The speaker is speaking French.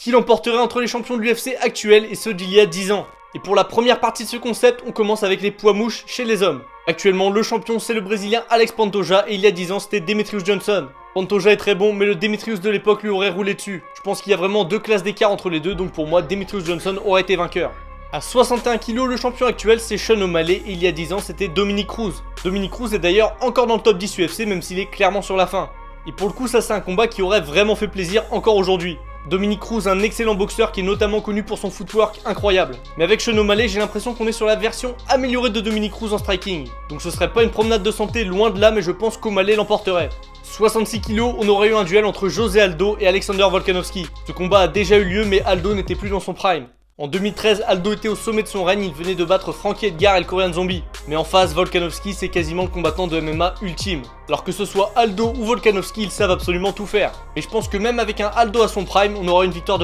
qui l'emporterait entre les champions de l'UFC actuels et ceux d'il y a 10 ans. Et pour la première partie de ce concept, on commence avec les poids mouches chez les hommes. Actuellement, le champion c'est le brésilien Alex Pantoja et il y a 10 ans c'était Demetrious Johnson. Pantoja est très bon, mais le Demetrious de l'époque lui aurait roulé dessus. Je pense qu'il y a vraiment 2 classes d'écart entre les deux, donc pour moi Demetrious Johnson aurait été vainqueur. À 61 kg, le champion actuel c'est Sean O'Malley et il y a 10 ans c'était Dominick Cruz. Dominick Cruz est d'ailleurs encore dans le top 10 UFC même s'il est clairement sur la fin. Et pour le coup ça c'est un combat qui aurait vraiment fait plaisir encore aujourd'hui. Dominick Cruz, un excellent boxeur qui est notamment connu pour son footwork incroyable. Mais avec Sean O'Malley, j'ai l'impression qu'on est sur la version améliorée de Dominick Cruz en striking. Donc ce serait pas une promenade de santé, loin de là, mais je pense qu'O'Malley l'emporterait. 66 kg, on aurait eu un duel entre José Aldo et Alexander Volkanovski. Ce combat a déjà eu lieu, mais Aldo n'était plus dans son prime. En 2013, Aldo était au sommet de son règne, il venait de battre Frankie Edgar et le Korean Zombie. Mais en face, Volkanovski c'est quasiment le combattant de MMA ultime. Alors que ce soit Aldo ou Volkanovski, ils savent absolument tout faire. Et je pense que même avec un Aldo à son prime, on aura une victoire de Volkanovski.